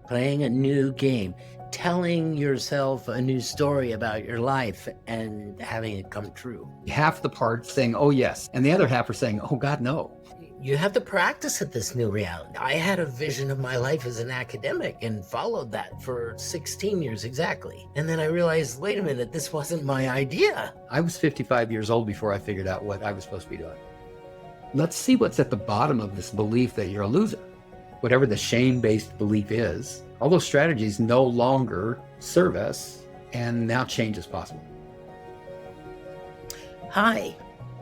playing a new game, telling yourself a new story about your life and having it come true. Half the part saying, oh, yes. And the other half are saying, oh, God, no. You have to practice at this new reality. I had a vision of my life as an academic and followed that for 16 years exactly. And then I realized, wait a minute, this wasn't my idea. I was 55 years old before I figured out what I was supposed to be doing. Let's see what's at the bottom of this belief that you're a loser. Whatever the shame-based belief is, all those strategies no longer serve us, and now change is possible. Hi,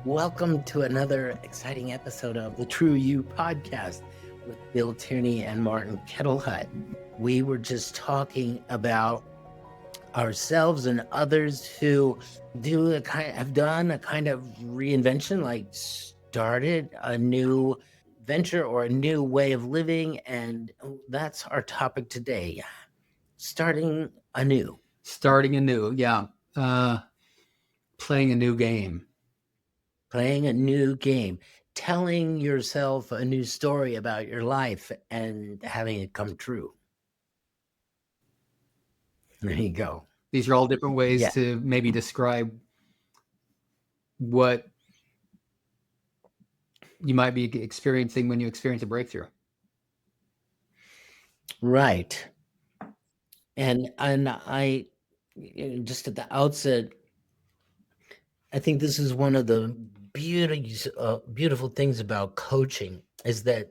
welcome to another exciting episode of the True You podcast with Bill Tierney and Martin Kettlehut. We were just talking about ourselves and others who have done a kind of reinvention, like started a new venture or a new way of living, and that's our topic today. Starting anew. Starting anew, yeah. Playing a new game. Playing a new game. Telling yourself a new story about your life and having it come true. There you go. These are all different ways to maybe describe what you might be experiencing when you experience a breakthrough. Right. And I, just at the outset, I think this is one of the beautiful things about coaching is that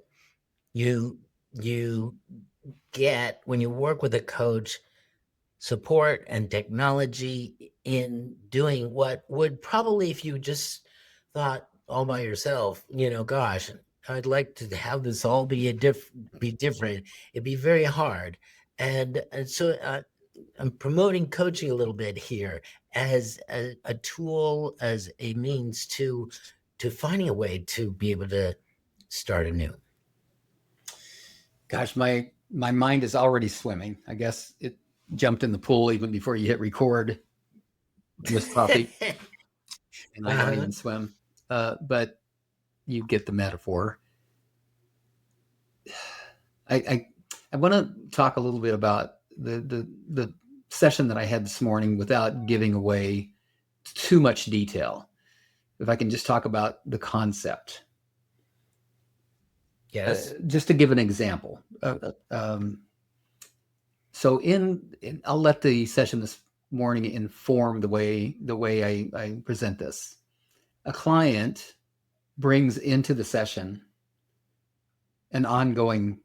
you get, when you work with a coach, support and technology in doing what would probably, if you just thought all by yourself, gosh, I'd like to have this all be different. It'd be very hard. And so I'm promoting coaching a little bit here as a tool, as a means to finding a way to be able to start anew. Gosh, my mind is already swimming. I guess it jumped in the pool even before you hit record with coffee. And I don't even swim. But you get the metaphor. I want to talk a little bit about the session that I had this morning without giving away too much detail. If I can just talk about the concept. Yes. Just to give an example. So I'll let the session this morning inform the way I present this. A client brings into the session an ongoing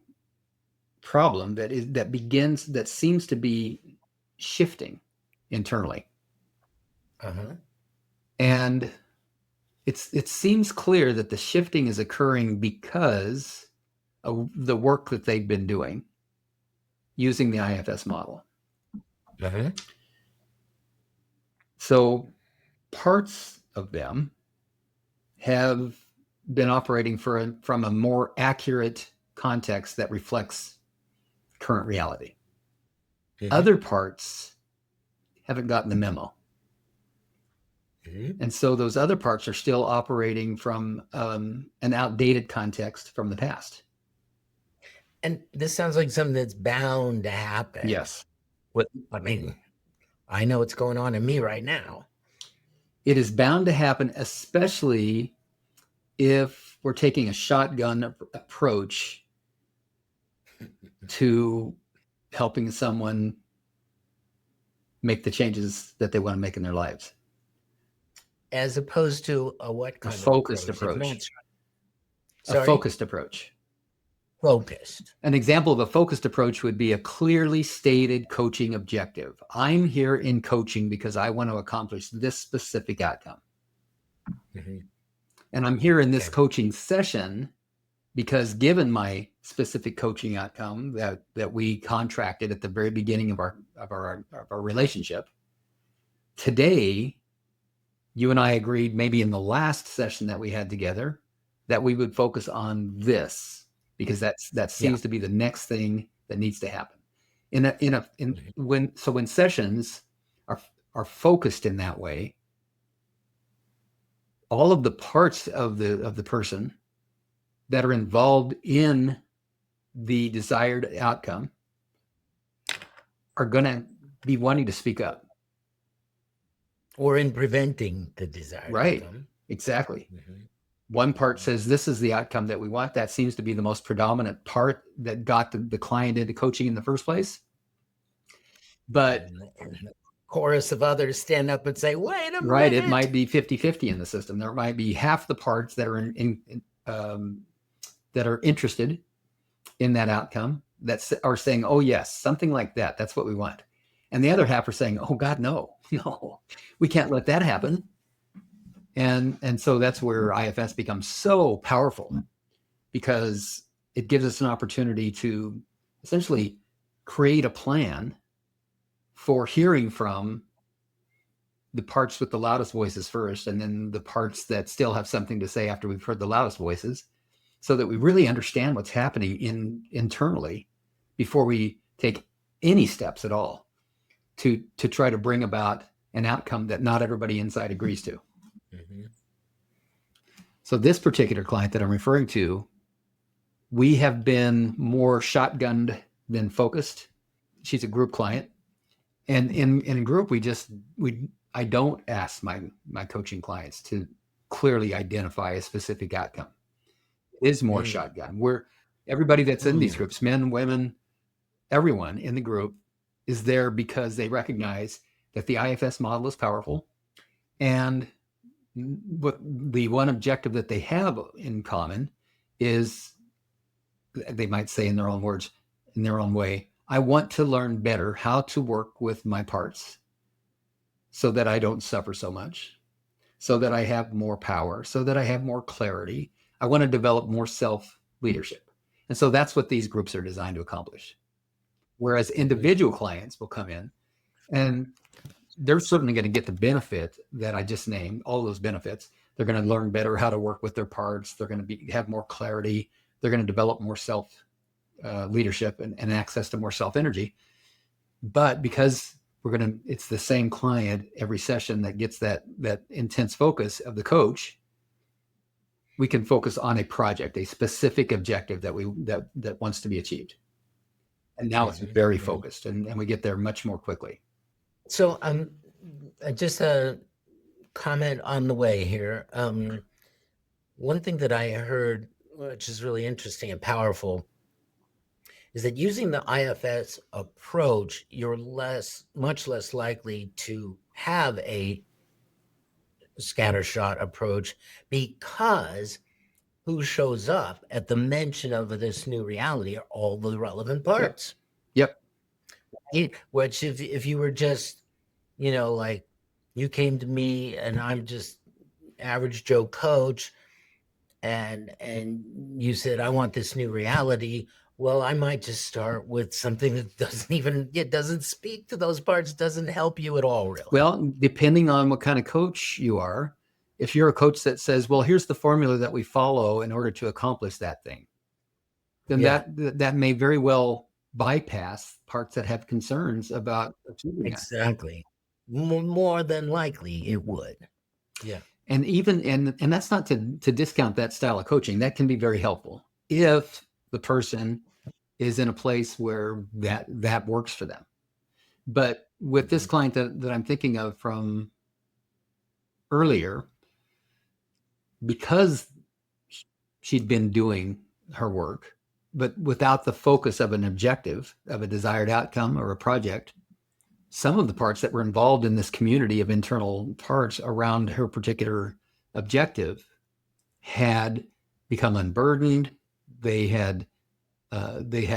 problem that seems to be shifting internally. And it seems clear that the shifting is occurring because of the work that they've been doing using the IFS model. So parts of them have been operating from a more accurate context that reflects current reality. Other parts haven't gotten the memo. And so those other parts are still operating from an outdated context from the past. And this sounds like something that's bound to happen. Yes. I know what's going on in me right now. It is bound to happen, especially if we're taking a shotgun approach to helping someone make the changes that they want to make in their lives. As opposed to a focused approach. A focused approach. Focused. An example of a focused approach would be a clearly stated coaching objective. I'm here in coaching because I want to accomplish this specific outcome. And I'm here in this coaching session because given my specific coaching outcome that we contracted at the very beginning of our relationship, today, you and I agreed maybe in the last session that we had together that we would focus on this because that seems to be the next thing that needs to happen. When sessions are focused in that way, all of the parts of the person that are involved in the desired outcome are going to be wanting to speak up. Or in preventing the desired Right. outcome. Exactly. Mhm. One part says this is the outcome that we want. That seems to be the most predominant part that got the client into coaching in the first place. But And the chorus of others stand up and say, wait a right, minute. it might be 50-50 in the system. There might be half the parts that are that are interested in that outcome that are saying, oh yes, something like that. That's what we want. And the other half are saying, oh God, no, no, we can't let that happen. And so that's where IFS becomes so powerful, because it gives us an opportunity to essentially create a plan for hearing from the parts with the loudest voices first, and then the parts that still have something to say after we've heard the loudest voices, so that we really understand what's happening internally before we take any steps at all to try to bring about an outcome that not everybody inside agrees to. Mm-hmm. So this particular client that I'm referring to, we have been more shotgunned than focused. She's a group client. And in group, I don't ask my coaching clients to clearly identify a specific outcome. It is more shotgun. Where everybody that's in these groups, men, women, everyone in the group, is there because they recognize that the IFS model is powerful, and what the one objective that they have in common is, they might say in their own words, in their own way, I want to learn better how to work with my parts so that I don't suffer so much, so that I have more power, so that I have more clarity. I want to develop more self-leadership. And so that's what these groups are designed to accomplish. Whereas individual clients will come in and they're certainly going to get the benefit that I just named, all those benefits. They're going to learn better how to work with their parts. They're going to have more clarity. They're going to develop more self-leadership and access to more self-energy. But because it's the same client every session that gets that intense focus of the coach, we can focus on a project, a specific objective that wants to be achieved. And now it's very focused, and we get there much more quickly. So just a comment on the way here. One thing that I heard, which is really interesting and powerful, is that using the IFS approach, you're much less likely to have a scattershot approach, because who shows up at the mention of this new reality are all the relevant parts. Yep. Which if you were just, like, you came to me and I'm just average Joe coach, and you said, I want this new reality. Well, I might just start with something that doesn't speak to those parts, doesn't help you at all, really. Well, depending on what kind of coach you are, if you're a coach that says, well, here's the formula that we follow in order to accomplish that thing, then that may very well bypass parts that have concerns about achieving exactly that. More than likely it would. Yeah. And even and that's not to discount that style of coaching. That can be very helpful if the person is in a place where that works for them. But with this client that I'm thinking of from earlier, because she'd been doing her work, but without the focus of an objective, of a desired outcome or a project, some of the parts that were involved in this community of internal parts around her particular objective had become unburdened. They had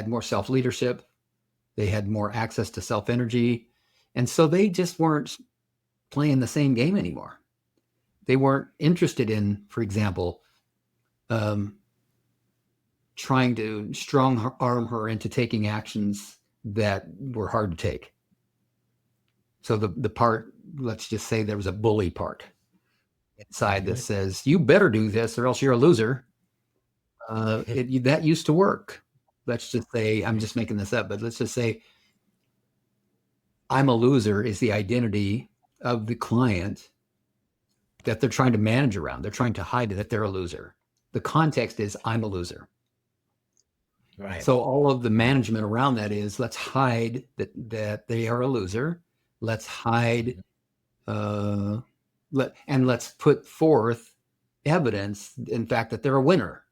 more self-leadership. They had more access to self-energy. And so they just weren't playing the same game anymore. They weren't interested in, for example, trying to strong arm her into taking actions that were hard to take. So the part, let's just say there was a bully part inside that says, you better do this or else you're a loser. That used to work. Let's just say, I'm just making this up, but let's just say I'm a loser is the identity of the client that they're trying to manage around. They're trying to hide that they're a loser. The context is I'm a loser. Right. So all of the management around that is, let's hide that they are a loser. Let's hide, uh, let's put forth evidence, in fact, that they're a winner,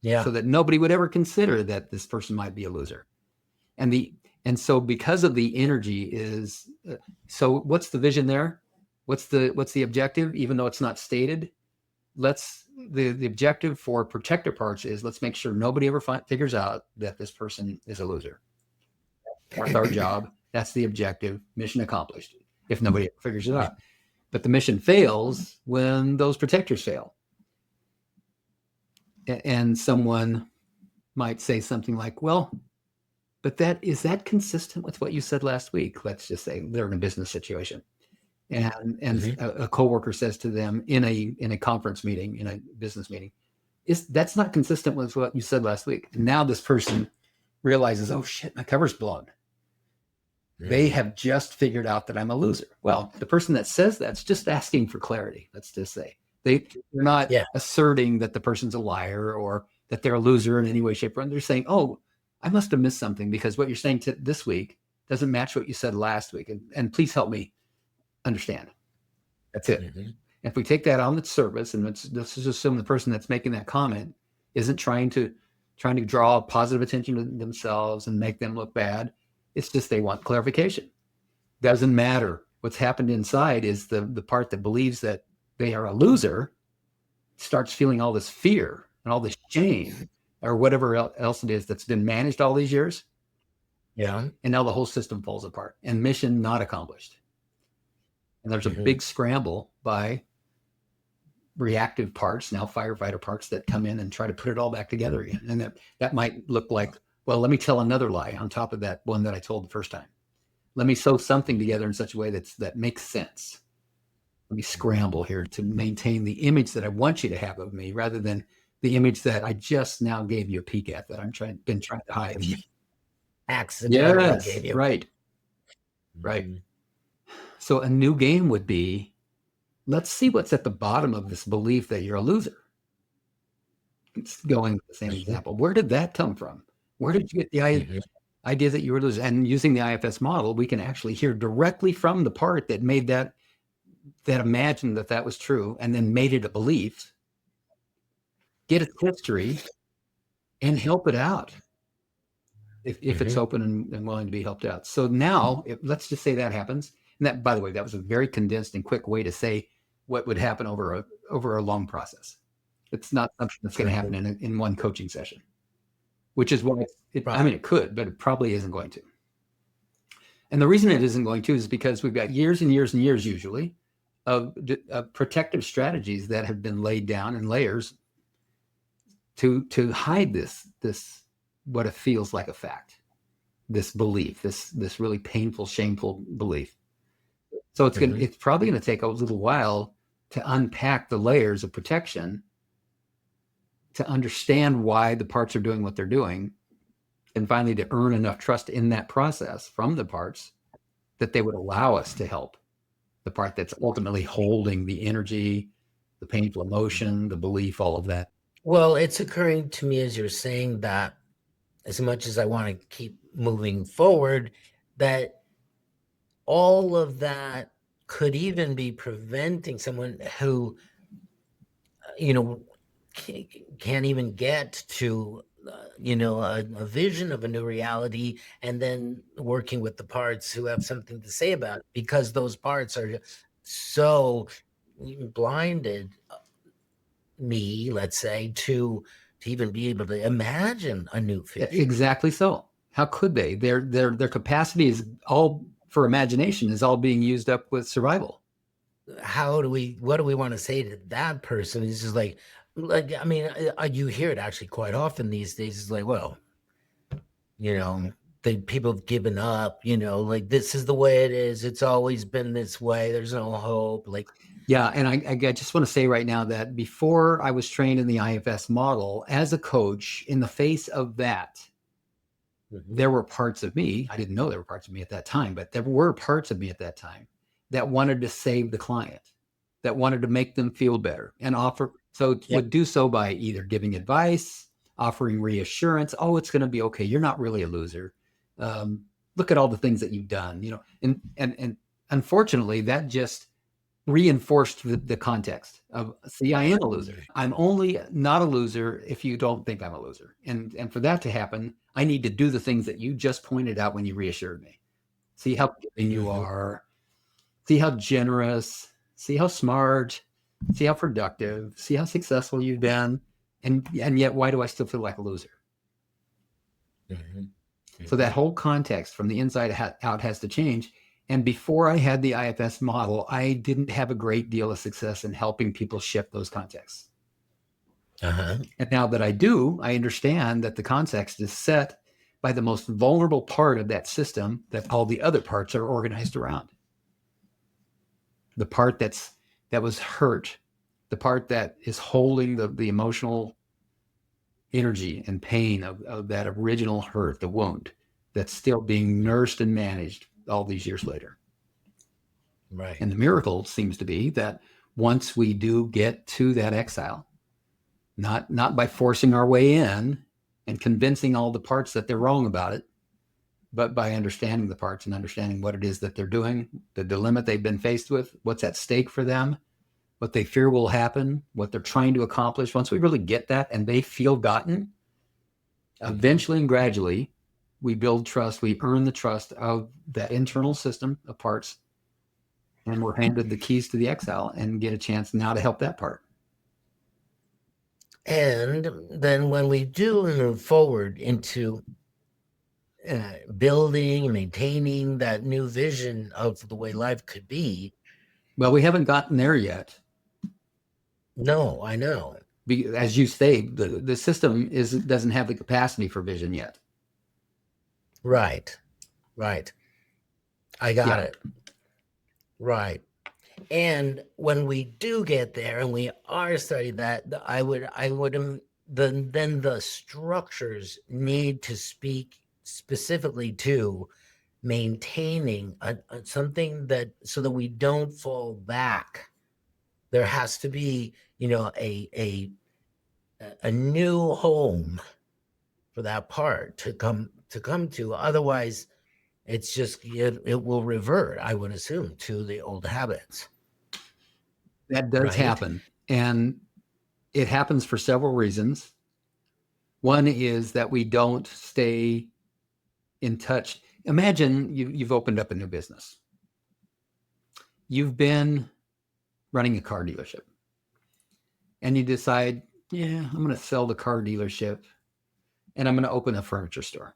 Yeah. so that nobody would ever consider that this person might be a loser. And so because of the energy is, so what's the vision there? What's the objective? Even though it's not stated, the objective for protector parts is, let's make sure nobody ever figures out that this person is a loser. That's our job. That's the objective. Mission accomplished. If nobody ever figures it out, but the mission fails when those protectors fail, and someone might say something like, "Well, but that consistent with what you said last week?" Let's just say they're in a business situation, and Mhm. a coworker says to them in a conference meeting, in a business meeting, "Is that's not consistent with what you said last week?" And now this person realizes, "Oh shit, my cover's blown. They Mhm. have just figured out that I'm a loser." Well, the person that says that's just asking for clarity. Let's just say they're not Yeah. asserting that the person's a liar or that they're a loser in any way, shape, or form. They're saying, "Oh, I must have missed something, because what you're saying this week doesn't match what you said last week, and please help me understand." That's it. Mhm. If we take that on its surface, and let's just assume the person that's making that comment isn't trying to draw positive attention to themselves and make them look bad. It's just they want clarification. Doesn't matter. What's happened inside is the part that believes that they are a loser starts feeling all this fear and all this shame, or whatever else it is that's been managed all these years. Yeah. And now the whole system falls apart and mission not accomplished. And there's a Mhm. big scramble by reactive parts, now firefighter parts, that come in and try to put it all back together again. And that might look like, well, let me tell another lie on top of that one that I told the first time. Let me sew something together in such a way that makes sense. Let me scramble here to maintain the image that I want you to have of me, rather than the image that I just now gave you a peek at, that been trying to hide. Accidentally Yes, gave you. right, right. Mhm. So a new game would be, let's see what's at the bottom of this belief that you're a loser. It's going with the same Mhm. example. Where did that come from? Where did you get the Mhm. idea that you were a loser? And using the IFS model, we can actually hear directly from the part that made that imagined that was true, and then made it a belief, get its history, and help it out if it's Mhm. open and willing to be helped out. So now, let's just say that happens. And that, by the way, that was a very condensed and quick way to say what would happen over a long process. It's not something that's going to happen Mhm. in one coaching session, which is why I Right. mean, it could, but it probably isn't going to. And the reason it isn't going to is because we've got years and years and years, usually, of protective strategies that have been laid down in layers to hide this what it feels like a fact, this belief, this really painful, shameful belief. So Mhm. it's probably going to take a little while to unpack the layers of protection, to understand why the parts are doing what they're doing, and finally to earn enough trust in that process from the parts that they would allow us to help the part that's ultimately holding the energy, the painful emotion, the belief, all of that. Well, it's occurring to me as you're saying that, as much as I want to keep moving forward, that all of that could even be preventing someone who, you know, can't even get to, a vision of a new reality, and then working with the parts who have something to say about it, because those parts are so blinded me, let's say, to even be able to imagine a new future. Exactly so. How could they? Their capacity is all for imagination is all being used up with survival. What do we want to say to that person? It's just like I mean, you hear it actually quite often these days. It's like, well, you know, the people have given up, like, this is the way it is. It's always been this way. There's no hope. Like, Yeah, and I just want to say right now that before I was trained in the IFS model as a coach, in the face of that, mhm. there were parts of me, I didn't know there were parts of me at that time, but there were parts of me at that time that wanted to save the client, that wanted to make them feel better and offer, so Yep. would do so by either giving advice offering reassurance. Oh, it's going to be okay. You're not really a loser. Look at all the things that you've done, and unfortunately that just reinforced the context of, see, I am a loser. I'm only not a loser if you don't think I'm a loser. And for that to happen, I need to do the things that you just pointed out when you reassured me. See how giving you are, see how generous, see how smart, see how productive, see how successful you've been. And yet, why do I still feel like a loser? So that whole context from the inside out has to change. And before I had the IFS model, I didn't have a great deal of success in helping people shift those contexts. And now that I do, I understand that the context is set by the most vulnerable part of that system that all the other parts are organized around. The part that was hurt, the part that is holding the emotional energy and pain of that original hurt, the wound, that's still being nursed and managed all these years later. Right. And the miracle seems to be that once we do get to that exile, not by forcing our way in and convincing all the parts that they're wrong about it, but by understanding the parts and understanding what it is that they're doing, the dilemma they've been faced with, what's at stake for them, what they fear will happen, what they're trying to accomplish. Once we really get that and they feel gotten, eventually and gradually, we build trust. We earn the trust of that internal system of parts, and we're handed the keys to the exile and get a chance now to help that part. And then when we do move forward into building, maintaining that new vision of the way life could be. Well, we haven't gotten there yet. No, I know. As you say, the system doesn't have the capacity for vision yet. Right. I got it. Right. And when we do get there and we are studying that, then the structures need to speak specifically to maintaining something that, so that we don't fall back. There has to be, a new home for that part to come to. Otherwise, it's just, it will revert, I would assume, to the old habits. That does happen. And it happens for several reasons. One is that we don't stay in touch. Imagine you've opened up a new business. You've been running a car dealership. And you decide, I'm going to sell the car dealership and I'm going to open a furniture store.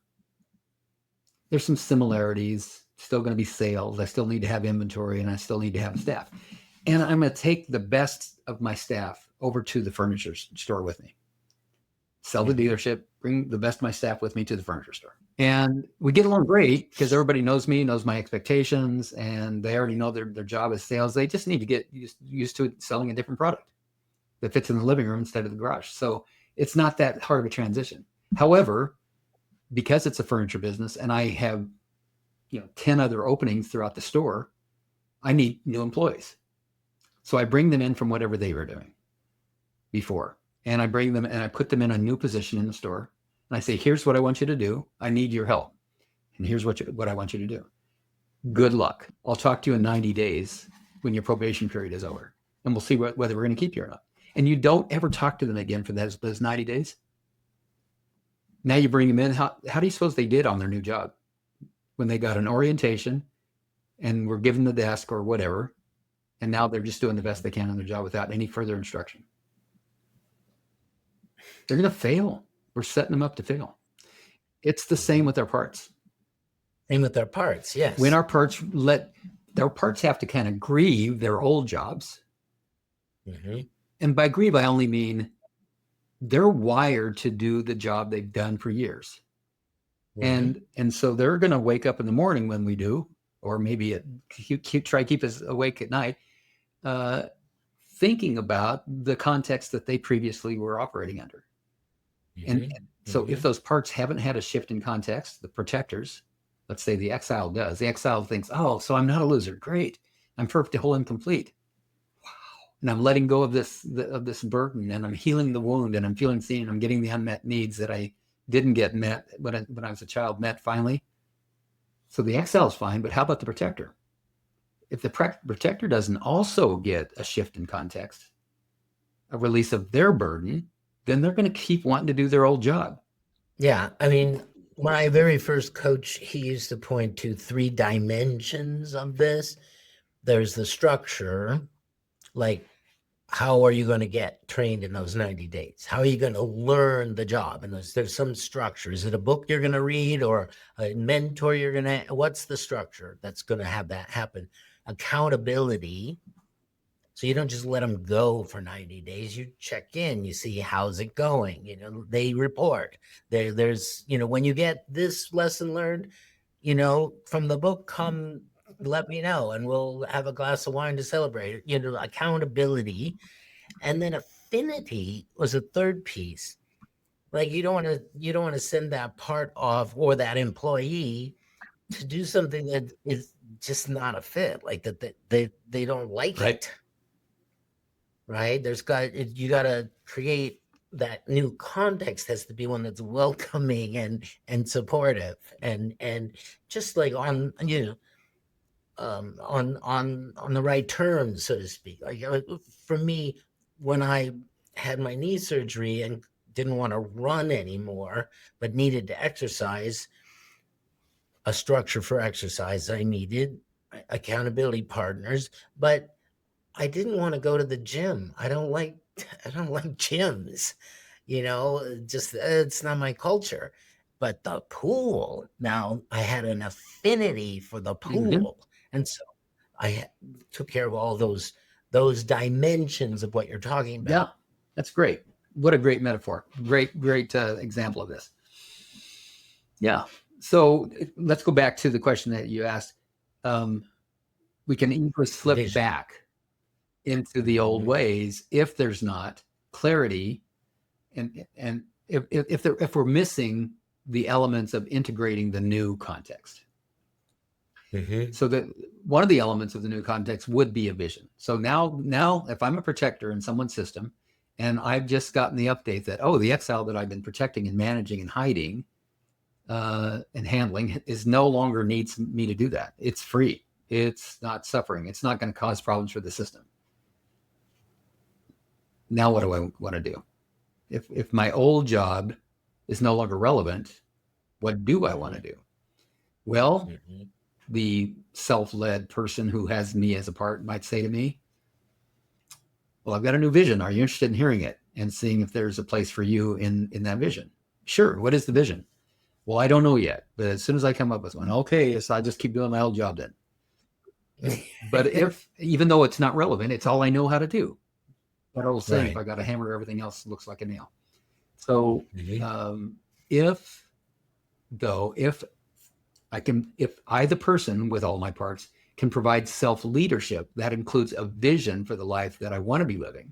There's some similarities, still going to be sales. I still need to have inventory and I still need to have staff. And I'm going to take the best of my staff over to the furniture store with me. Sell the dealership, bring the best of my staff with me to the furniture store. And we get along great because everybody knows me, knows my expectations, and they already know their job is sales. They just need to get used to it, selling a different product that fits in the living room instead of the garage. So it's not that hard of a transition. However, because it's a furniture business and I have 10 other openings throughout the store, I need new employees. So I bring them in from whatever they were doing before. And I bring them and I put them in a new position in the store. And I say, here's what I want you to do. I need your help. And here's what I want you to do. Good luck. I'll talk to you in 90 days when your probation period is over. And we'll see whether we're going to keep you or not. And you don't ever talk to them again for those 90 days. Now you bring them in. How do you suppose they did on their new job? When they got an orientation and were given the desk or whatever, and now they're just doing the best they can on their job without any further instruction. They're going to fail. We're setting them up to fail. It's the same with our parts. Same with our parts, yes. When our parts have to kind of grieve their old jobs. Mm-hmm. And by grieve, I only mean they're wired to do the job they've done for years. Mm-hmm. And so they're going to wake up in the morning when we do, or maybe try to keep us awake at night, thinking about the context that they previously were operating under. Mm-hmm. And so if those parts haven't had a shift in context, the protectors, let's say the exile does. The exile thinks, oh, so I'm not a loser. Great. I'm perfect, whole, and complete. Wow. and I'm letting go of this burden, and I'm healing the wound, and I'm feeling seen, and I'm getting the unmet needs that I didn't get met when I was a child, met finally. So the XL is fine, but how about the protector? If the protector doesn't also get a shift in context, a release of their burden, then they're going to keep wanting to do their old job. Yeah, I mean, my very first coach, he used to point to 3 dimensions of this. There's the structure, like how are you going to get trained in those 90 days? How are you going to learn the job? And there's some structure. Is it a book you're going to read or a mentor you're going to, what's the structure that's going to have that happen? Accountability. So you don't just let them go for 90 days. You check in, you see how's it going. You know, they report. There's, you know, when you get this lesson learned, you know, from the book, come let me know and we'll have a glass of wine to celebrate. You know, accountability. And then affinity was a third piece. Like you don't want to send that part off or that employee to do something that is just not a fit, like that they don't like Right. it. Right? You got to create that new context has to be one that's welcoming and supportive and just like on, you know, on the right terms, so to speak. Like for me, when I had my knee surgery and didn't want to run anymore, but needed to exercise, a structure for exercise I needed, accountability partners, but I didn't want to go to the gym. I don't like gyms, you know, just it's not my culture. But the pool, now I had an affinity for the pool. And so I took care of all those dimensions of what you're talking about. Yeah, that's great. What a great metaphor. Great example of this. Yeah. So let's go back to the question that you asked. We can either slip back into the old ways if there's not clarity, and if we're missing the elements of integrating the new context. So that one of the elements of the new context would be a vision. So now if I'm a protector in someone's system and I've just gotten the update that, oh, the XL that I've been protecting and managing and hiding and handling is no longer needs me to do that. It's free. It's not suffering. It's not going to cause problems for the system. Now what do I want to do? If my old job is no longer relevant, what do I want to do? Well, the self-led person who has me as a part might say to me, well, I've got a new vision. Are you interested in hearing it and seeing if there's a place for you in that vision? Sure. What is the vision? Well, I don't know yet, but as soon as I come up with one, okay, so I just keep doing my old job then. But even though it's not relevant, it's all I know how to do. That old saying, if I got a hammer, everything else looks like a nail. So if I, the person with all my parts, can provide self-leadership, that includes a vision for the life that I want to be living,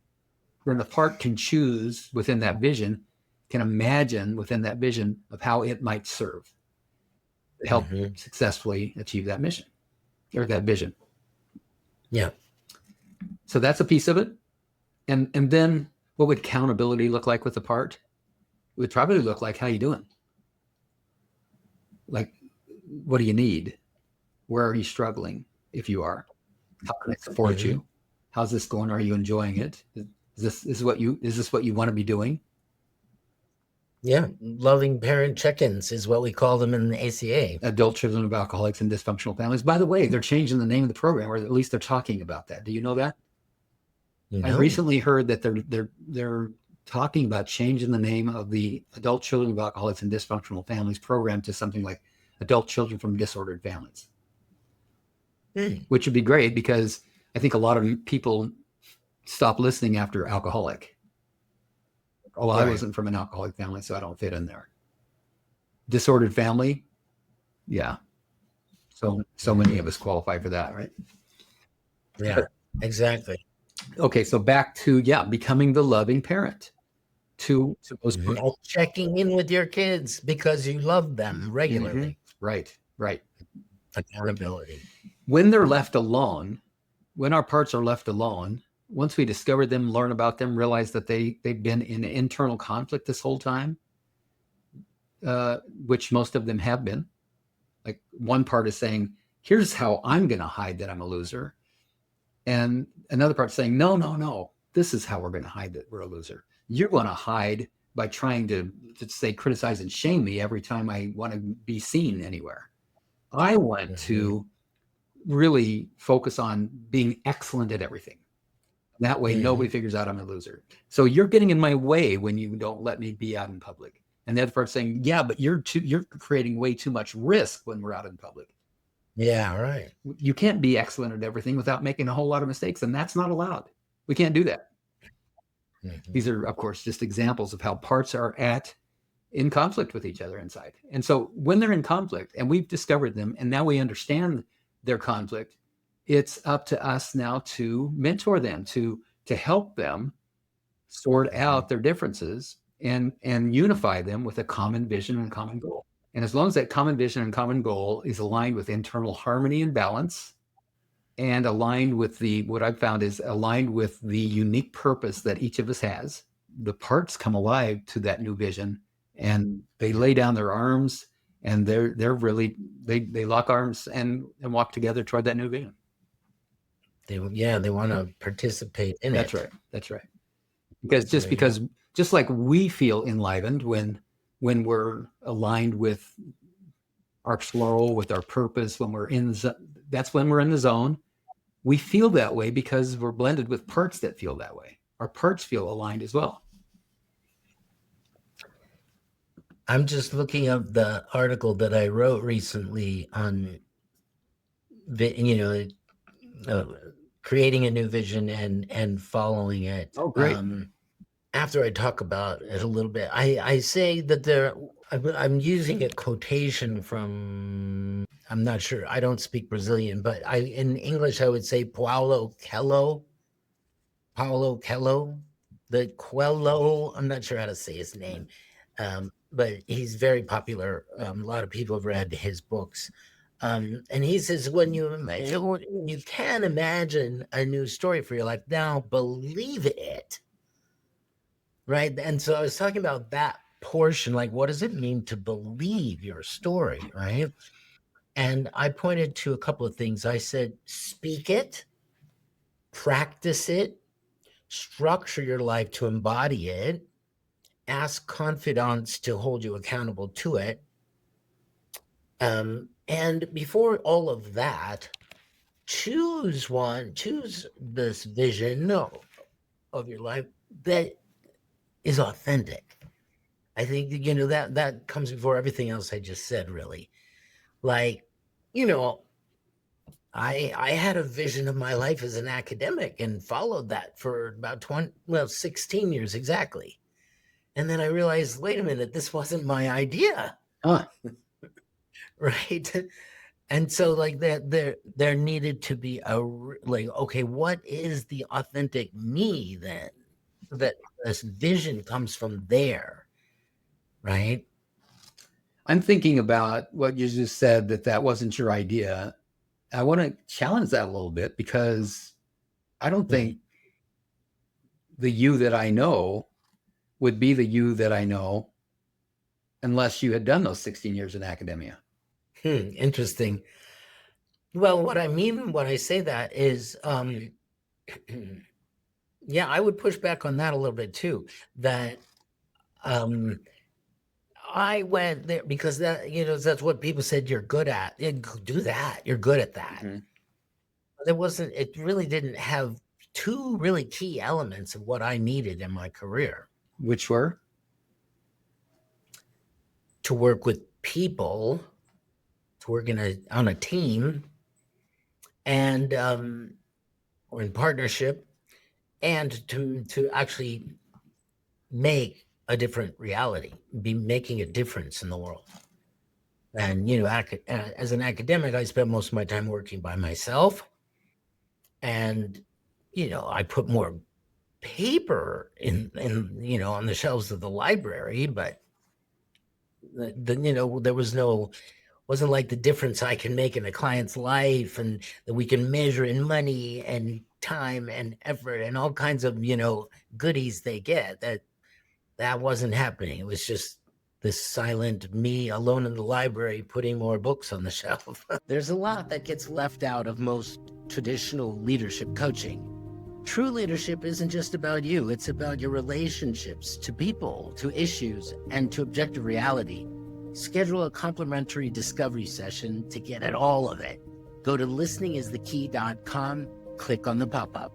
then the part can choose within that vision, can imagine within that vision of how it might serve to help successfully achieve that mission or that vision. Yeah. So that's a piece of it. And then what would accountability look like with the part? It would probably look like, how you doing? Like, what do you need? Where are you struggling? If you are, how can I support you? How's this going? Are you enjoying it? Is this what you want to be doing? Yeah. Loving parent check-ins is what we call them in the ACA. Adult children of alcoholics and dysfunctional families. By the way, they're changing the name of the program, or at least they're talking about that. Do you know that? I recently heard that they're talking about changing the name of the Adult Children of Alcoholics and Dysfunctional Families program to something like Adult Children from Disordered Families, which would be great because I think a lot of people stop listening after alcoholic. Oh, well, I wasn't from an alcoholic family, so I don't fit in there. Disordered family, yeah. So many of us qualify for that, right? Yeah, exactly. Okay, so back to becoming the loving parent to those people. Checking in with your kids because you love them regularly. Right. Accountability. When they're left alone, when our parts are left alone, once we discover them, learn about them, realize that they've been in internal conflict this whole time, which most of them have been. Like one part is saying, here's how I'm going to hide that I'm a loser. And another part saying, no, no, no, this is how we're going to hide that we're a loser. You're going to hide by trying to say, criticize and shame me every time I want to be seen anywhere. I want to really focus on being excellent at everything. That way, nobody figures out I'm a loser. So you're getting in my way when you don't let me be out in public. And the other part saying, yeah, but you're creating way too much risk when we're out in public. Yeah, right. You can't be excellent at everything without making a whole lot of mistakes, and that's not allowed. We can't do that. These are, of course, just examples of how parts are in conflict with each other inside. And so when they're in conflict and we've discovered them and now we understand their conflict, it's up to us now to mentor them, to help them sort out their differences and unify them with a common vision and common goal. And as long as that common vision and common goal is aligned with internal harmony and balance, and aligned with what I've found is aligned with the unique purpose that each of us has, the parts come alive to that new vision, and they lay down their arms, and they're really they lock arms and walk together toward that new vision. They want to participate in That's it. right. That's right. Because just like we feel enlivened when we're aligned with our flow, with our purpose, when we're that's when we're in the zone. We feel that way because we're blended with parts that feel that way. Our parts feel aligned as well. I'm just looking up the article that I wrote recently on, creating a new vision and following it. Oh, great. After I talk about it a little bit, I say that I'm using a quotation from, I'm not sure, I don't speak Brazilian, but in English I would say Paulo Coelho, the Coelho, I'm not sure how to say his name, but he's very popular. A lot of people have read his books. And he says, when you can imagine a new story for your life, now believe it. Right. And so I was talking about that portion, like, what does it mean to believe your story? Right. And I pointed to a couple of things. I said, speak it, practice it, structure your life to embody it, ask confidants to hold you accountable to it. And before all of that, choose this vision of your life that is authentic. I think, that comes before everything else I just said, really. Like, I had a vision of my life as an academic and followed that for about 16 years exactly. And then I realized, wait a minute, this wasn't my idea. Right. And so like there needed to be okay, what is the authentic me then? That this vision comes from there. Right. I'm thinking about what you just said, that wasn't your idea. I want to challenge that a little bit, because I don't think the you that I know would be the you that I know unless you had done those 16 years in academia. Interesting. Well, what I mean when I say that is, yeah, I would push back on that a little bit too. That I went there because that's what people said you're good at. Yeah, do that. You're good at that. It really didn't have two really key elements of what I needed in my career. Which were? To work with people, to work on a team, and or in partnership, and to actually make a different reality, be making a difference in the world. And as an academic, I spent most of my time working by myself, and I put more paper in on the shelves of the library, but there wasn't like the difference I can make in a client's life and that we can measure in money and time and effort and all kinds of, goodies they get. That wasn't happening. It was just this silent me alone in the library putting more books on the shelf. There's a lot that gets left out of most traditional leadership coaching. True leadership isn't just about you, it's about your relationships to people, to issues, and to objective reality. Schedule a complimentary discovery session to get at all of it. Go to listeningisthekey.com, click on the pop-up.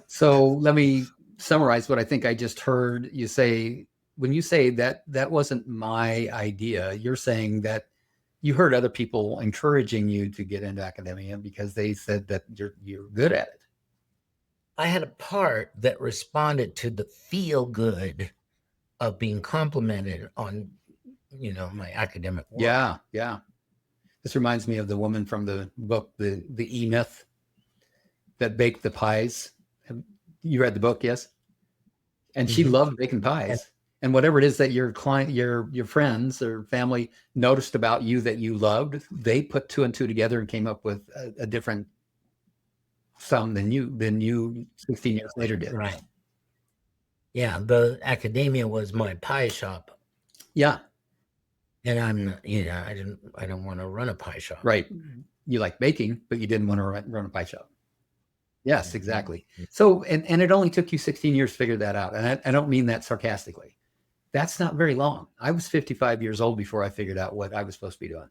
So let me summarize what I think I just heard you say. When you say that wasn't my idea, you're saying that you heard other people encouraging you to get into academia because they said that you're good at it. I had a part that responded to the feel good of being complimented on, my academic work. Yeah. This reminds me of the woman from the book, the E-Myth, that baked the pies. You read the book, yes? And she loved baking pies. And whatever it is that your client, your friends or family noticed about you that you loved, they put 2 and 2 together and came up with a different sum than you 16 years later did. Right. Yeah, the academia was my pie shop. Yeah. And I'm, I don't want to run a pie shop. Right. You like baking, but you didn't want to run a pie shop. Yes, exactly. So, and it only took you 16 years to figure that out. And I don't mean that sarcastically. That's not very long. I was 55 years old before I figured out what I was supposed to be doing.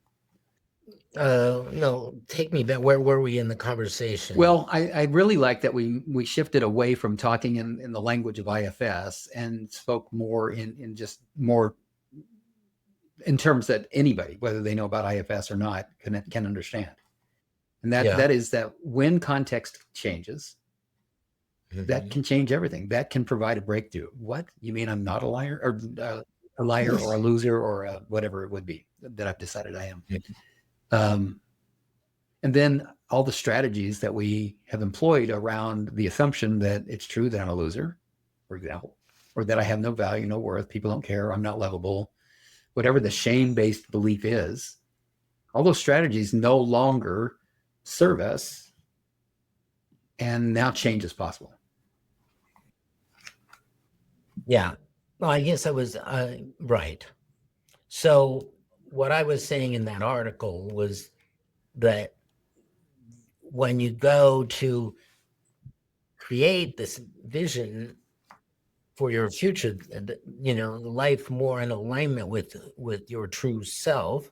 No, take me back. Where were we in the conversation? Well, I really like that we shifted away from talking in the language of IFS and spoke more in just more in terms that anybody, whether they know about IFS or not, can understand. And that is that when context changes, that can change everything. That can provide a breakthrough. What? You mean I'm not a liar or a liar or a loser or whatever it would be that I've decided I am. And then all the strategies that we have employed around the assumption that it's true that I'm a loser, for example, or that I have no value, no worth, people don't care, I'm not lovable, whatever the shame-based belief is, all those strategies no longer serve us, and now change is possible. Yeah. Well, I guess I was right. So what I was saying in that article was that when you go to create this vision for your future, life more in alignment with your true self,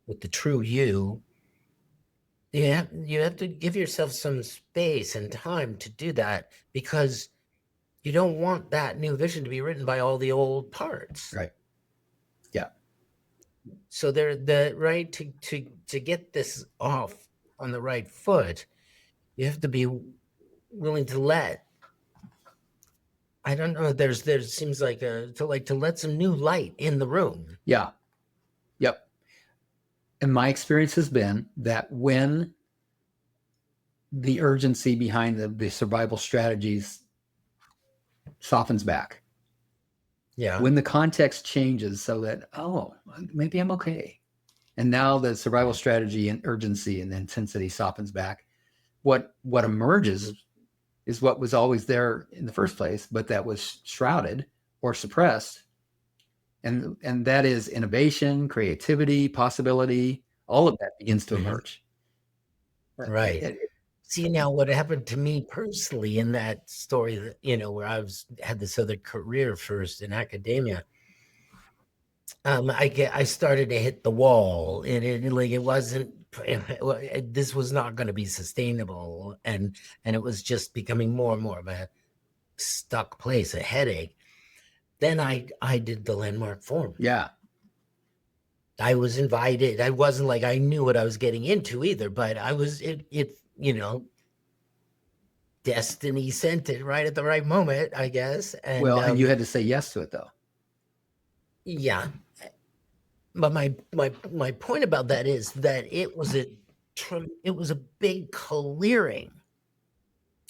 with the true you have to give yourself some space and time to do that, because you don't want that new vision to be written by all the old parts. Right. Yeah. So they're the right to get this off on the right foot. You have to be willing to let. I don't know. There seems like to let some new light in the room. Yeah. Yep. And my experience has been that when the urgency behind the survival strategies softens back, when the context changes so that, oh, maybe I'm okay, and now the survival strategy and urgency and intensity softens back, what emerges is what was always there in the first place, but that was shrouded or suppressed. And that is innovation, creativity, possibility, all of that begins to emerge. Right. See, now what happened to me personally in that story that, where I had this other career first in academia, I started to hit the wall, and it wasn't, this was not going to be sustainable. And it was just becoming more and more of a stuck place, a headache. Then I did the landmark forum. Yeah. I was invited. I wasn't like I knew what I was getting into either, but I was, destiny sent it right at the right moment, I guess. And and you had to say yes to it, though. Yeah. But my point about that is that it was a big clearing.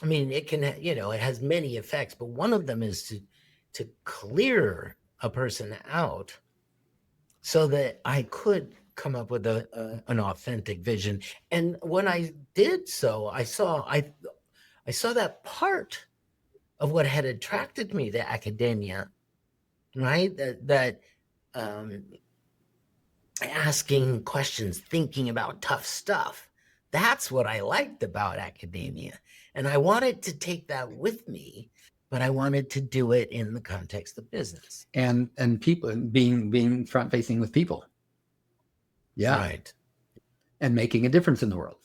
I mean, it can, it has many effects, but one of them is to clear a person out so that I could come up with an authentic vision. And when I did so, I saw I saw that part of what had attracted me to academia, right? That um, asking questions, thinking about tough stuff. That's what I liked about academia. And I wanted to take that with me, but I wanted to do it in the context of business. And people being front facing with people. Yeah. Right. And making a difference in the world.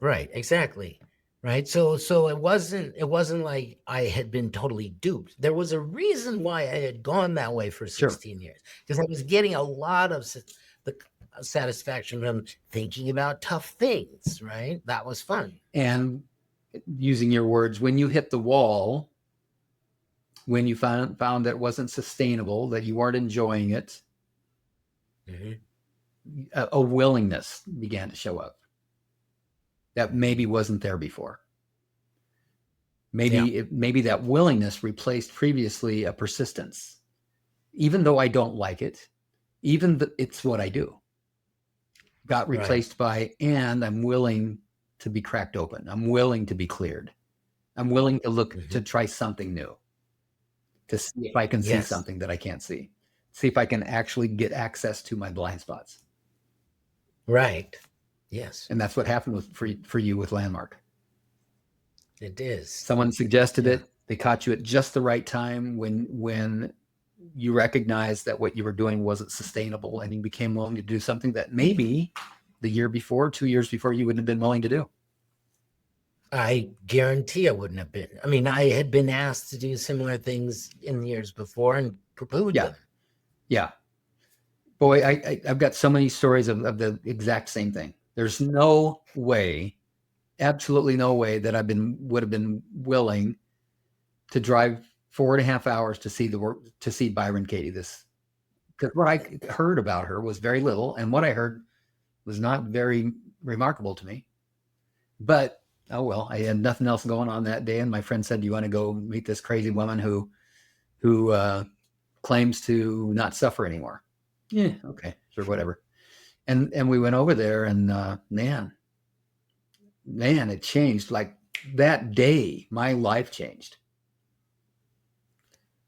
Right. Exactly. Right. So it wasn't like I had been totally duped. There was a reason why I had gone that way for Sure. 16 years, because I was getting a lot of the satisfaction from thinking about tough things. Right. That was fun. And using your words, when you hit the wall, when you found that it wasn't sustainable, that you weren't enjoying it, Mm-hmm. a willingness began to show up that maybe wasn't there before. Yeah. Maybe that willingness replaced previously a persistence. Even though I don't like it, it's what I do, got Right. replaced by, and I'm willing to be cracked open. I'm willing to be cleared. I'm willing to look Mm-hmm. to try something new, to see if I can see Yes. something that I can't see if I can actually get access to my blind spots. Right. Yes. And that's what happened for you with Landmark. It is. Someone suggested Yeah. it. They caught you at just the right time when you recognized that what you were doing wasn't sustainable, and you became willing to do something that maybe the year before, 2 years before, you wouldn't have been willing to do. I guarantee I wouldn't have been. I mean, I had been asked to do similar things in the years before and poo-pooed Yeah. them. Yeah. Boy, I've got so many stories of the exact same thing. There's no way, absolutely no way, that would have been willing to drive 4.5 hours to see Byron Katie. This, because what I heard about her was very little, and what I heard was not very remarkable to me. But oh well, I had nothing else going on that day, and my friend said, "Do you want to go meet this crazy woman who claims to not suffer anymore?" Yeah, okay, sure, whatever. And we went over there, and man, it changed. Like that day, my life changed.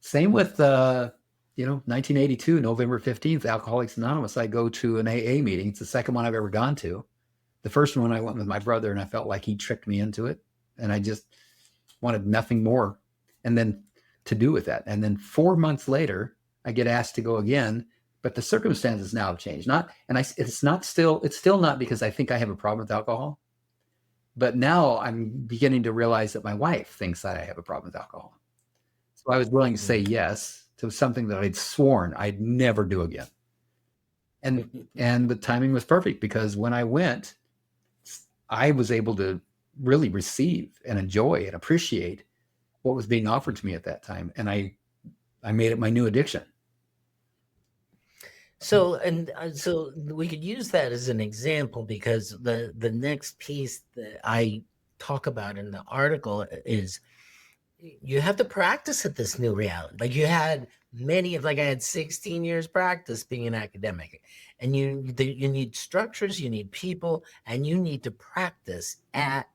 Same with 1982, November 15th, Alcoholics Anonymous. I go to an AA meeting. It's the second one I've ever gone to. The first one I went with my brother, and I felt like he tricked me into it, and I just wanted nothing more and then to do with that. And then 4 months later, I get asked to go again, but the circumstances now have changed. It's still not because I think I have a problem with alcohol, but now I'm beginning to realize that my wife thinks that I have a problem with alcohol. So I was willing to say yes to something that I'd sworn I'd never do again. And the timing was perfect, because when I went, I was able to really receive and enjoy and appreciate what was being offered to me at that time. And I made it my new addiction. So we could use that as an example, because the next piece that I talk about in the article is you have to practice at this new reality. Like I had 16 years practice being an academic, and you need structures, you need people, and you need to practice at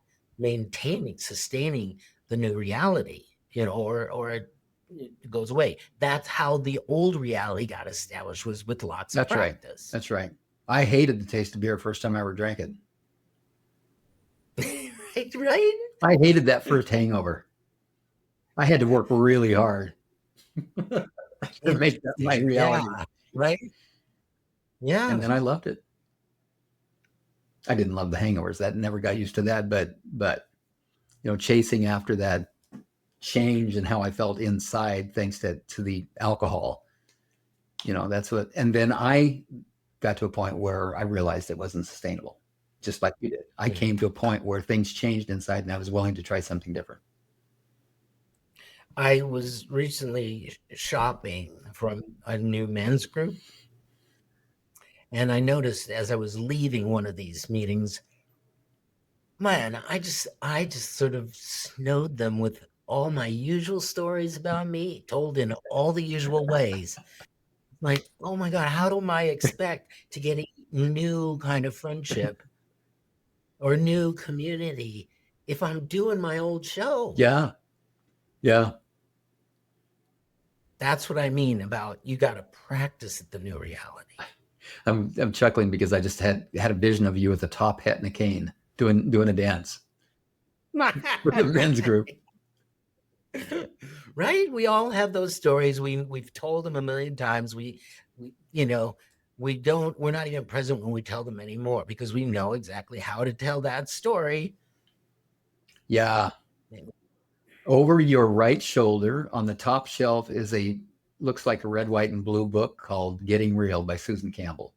sustaining the new reality, or it goes away. That's how the old reality got established, was with lots of practice. That's right. I hated the taste of beer first time I ever drank it. Right? I hated that first hangover. I had to work really hard to make that my reality. Yeah, right? Yeah. And then I loved it. I didn't love the hangovers. That never got used to that, but chasing after that change and how I felt inside, thanks to the alcohol, that's what. And then I got to a point where I realized it wasn't sustainable, just like you did. I came to a point where things changed inside, and I was willing to try something different. I was recently shopping from a new men's group, and I noticed as I was leaving one of these meetings, man, I just sort of snowed them with all my usual stories about me, told in all the usual ways. Like, oh my God, how do I expect to get a new kind of friendship or new community if I'm doing my old show. Yeah. Yeah. That's what I mean about you got to practice at the new reality. I'm chuckling because I just had a vision of you with a top hat and a cane doing a dance for the men's group. Right? We all have those stories. We've told them a million times. We we're not even present when we tell them anymore because we know exactly how to tell that story. Yeah. Over your right shoulder on the top shelf is looks like a red, white, and blue book called Getting Real by Susan Campbell.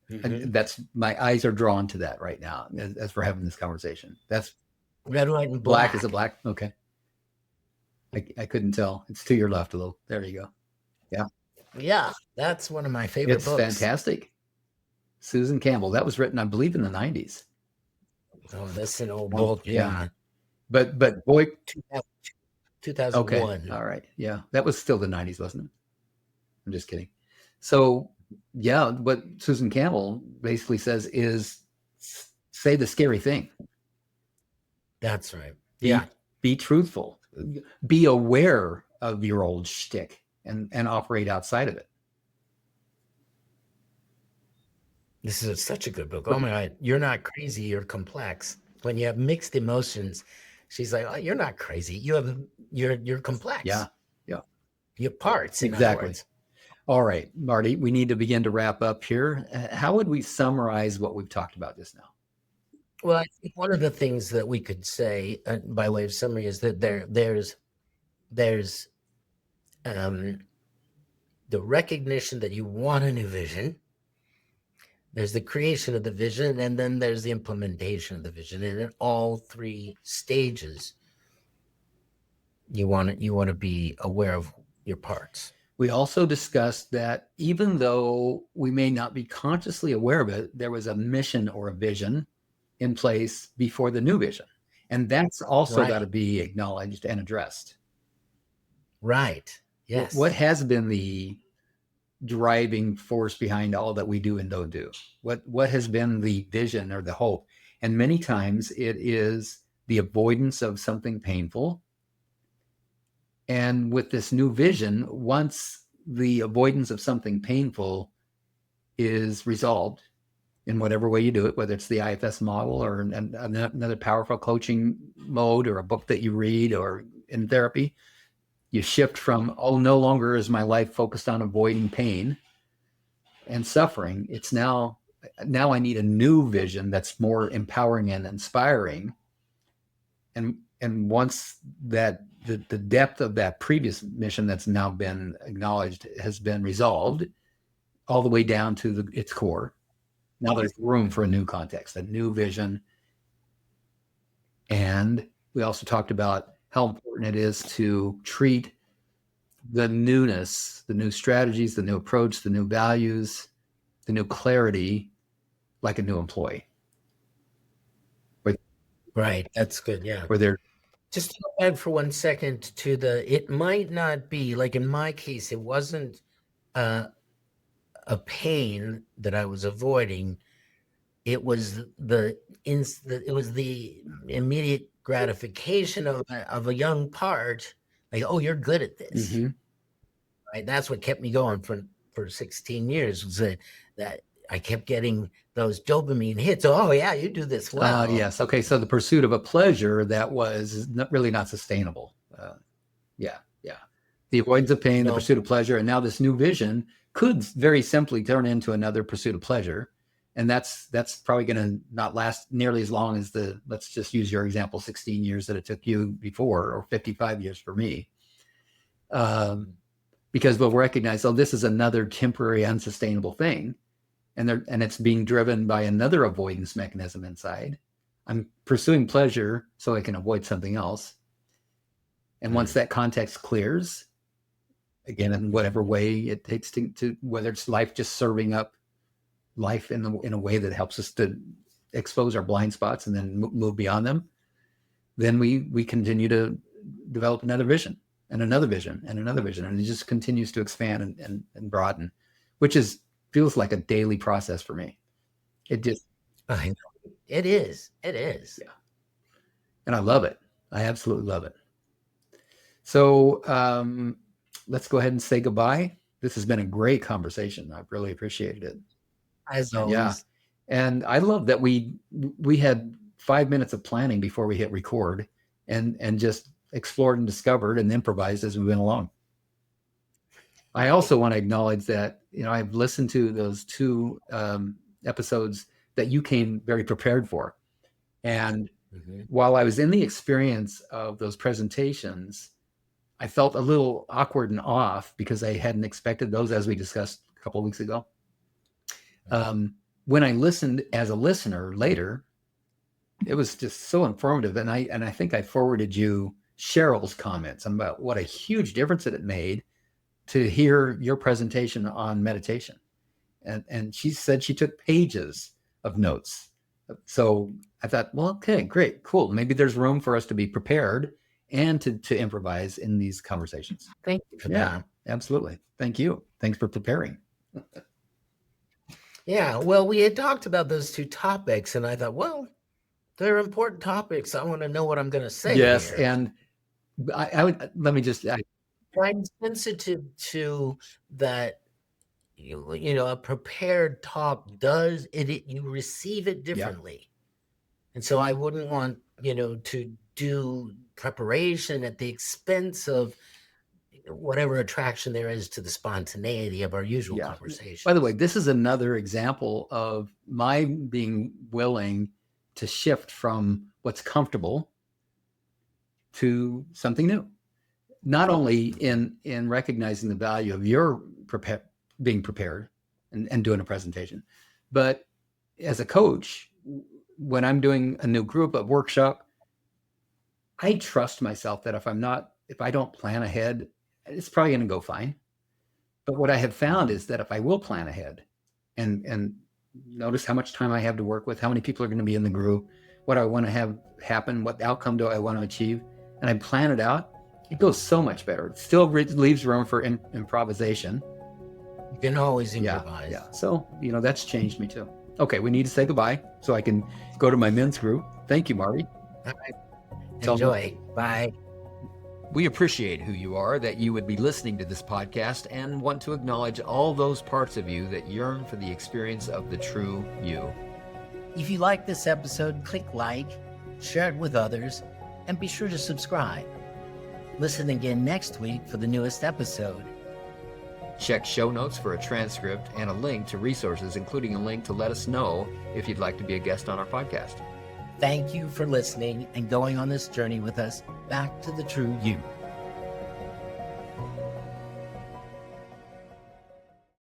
And that's, my eyes are drawn to that right now as we're having this conversation. That's Red, white, and black. black. Is it black? Okay. I couldn't tell. It's to your left a little. There you go. Yeah. Yeah, that's one of my favorite It's books. fantastic. Susan Campbell. That was written, I believe, in the 90s. Oh, that's an old book. Yeah. But boy, 2001. Okay. All right. Yeah. That was still the 90s, wasn't it? I'm just kidding. So, yeah, what Susan Campbell basically says is say the scary thing. That's right. Yeah. Be truthful. Be aware of your old shtick and operate outside of it. This is such a good book. Oh my God. You're not crazy. You're complex. When you have mixed emotions, she's like, oh, you're not crazy. You're complex. Yeah. Yeah. Your parts. Exactly. All right, Marty, we need to begin to wrap up here. How would we summarize what we've talked about just now? Well, I think one of the things that we could say by way of summary is that there's the recognition that you want a new vision. There's the creation of the vision, and then there's the implementation of the vision. And in all three stages, you want to be aware of your parts. We also discussed that even though we may not be consciously aware of it, there was a mission or a vision in place before the new vision. And that's also got to be acknowledged and addressed. Right. Yes. What has been the driving force behind all that we do and don't do? What has been the vision or the hope? And many times it is the avoidance of something painful. And with this new vision, once the avoidance of something painful is resolved in whatever way you do it, whether it's the IFS model or another powerful coaching mode or a book that you read or in therapy, you shift from, oh, no longer is my life focused on avoiding pain and suffering. It's now I need a new vision that's more empowering and inspiring. And once that the depth of that previous mission that's now been acknowledged has been resolved all the way down to its core, now there's room for a new context, a new vision. And we also talked about how important it is to treat the newness, the new strategies, the new approach, the new values, the new clarity like a new employee. Right. That's good. Yeah. Where they're just to go back for 1 second to it might not be like in my case, it wasn't a pain that I was avoiding. It was the immediate gratification of a young part, like, oh, you're good at this. Mm-hmm. Right. That's what kept me going for 16 years was that I kept getting those dopamine hits. Oh yeah, you do this well. Yes. Okay. So the pursuit of a pleasure that was really not sustainable. Yeah. The avoidance of pain, the pursuit of pleasure, and now this new vision could very simply turn into another pursuit of pleasure. And that's probably going to not last nearly as long as let's just use your example, 16 years that it took you before, or 55 years for me. Because we'll recognize, oh, this is another temporary, unsustainable thing. And it's being driven by another avoidance mechanism inside. I'm pursuing pleasure so I can avoid something else. And once that context clears, again, in whatever way it takes to whether it's life just serving up life in a way that helps us to expose our blind spots and then move beyond them, then we continue to develop another vision and another vision and another vision. And it just continues to expand and broaden, which feels like a daily process for me. It just, I know. It is. Yeah. And I love it. I absolutely love it. So let's go ahead and say goodbye. This has been a great conversation. I've really appreciated it. As Yeah. always. And I love that we had 5 minutes of planning before we hit record and just explored and discovered and improvised as we went along. I also want to acknowledge that, I've listened to those 2 episodes that you came very prepared for. And while I was in the experience of those presentations, I felt a little awkward and off because I hadn't expected those, as we discussed a couple of weeks ago. When I listened as a listener later, it was just so informative. And I think I forwarded you Cheryl's comments about what a huge difference that it made to hear your presentation on meditation. And she said she took pages of notes. So I thought, well, okay, great, cool. Maybe there's room for us to be prepared and to improvise in these conversations. Thank you for that. Absolutely. Thank you. Thanks for preparing. Yeah, well, we had talked about those 2 topics, and I thought, well, they're important topics. I want to know what I'm going to say. Yes, here. and I would let me just. I'm sensitive to that. A prepared talk does it. You receive it differently, and so I wouldn't want to do preparation at the expense of whatever attraction there is to the spontaneity of our usual conversation. By the way, this is another example of my being willing to shift from what's comfortable to something new. Not only in recognizing the value of your being prepared and doing a presentation, but as a coach, when I'm doing a new group, a workshop, I trust myself that if I don't plan ahead, it's probably going to go fine. But what I have found is that if I will plan ahead and notice how much time I have to work with, how many people are going to be in the group, what I want to have happen, what outcome do I want to achieve, and I plan it out, it goes so much better. It still leaves room for improvisation. You can always improvise. Yeah. So, that's changed me too. Okay, we need to say goodbye so I can go to my men's group. Thank you, Marty. All right. Enjoy. Bye. We appreciate who you are, that you would be listening to this podcast, and want to acknowledge all those parts of you that yearn for the experience of the true you. If you like this episode, click like, share it with others, and be sure to subscribe. Listen again next week for the newest episode. Check show notes for a transcript and a link to resources, including a link to let us know if you'd like to be a guest on our podcast. Thank you for listening and going on this journey with us back to the true you.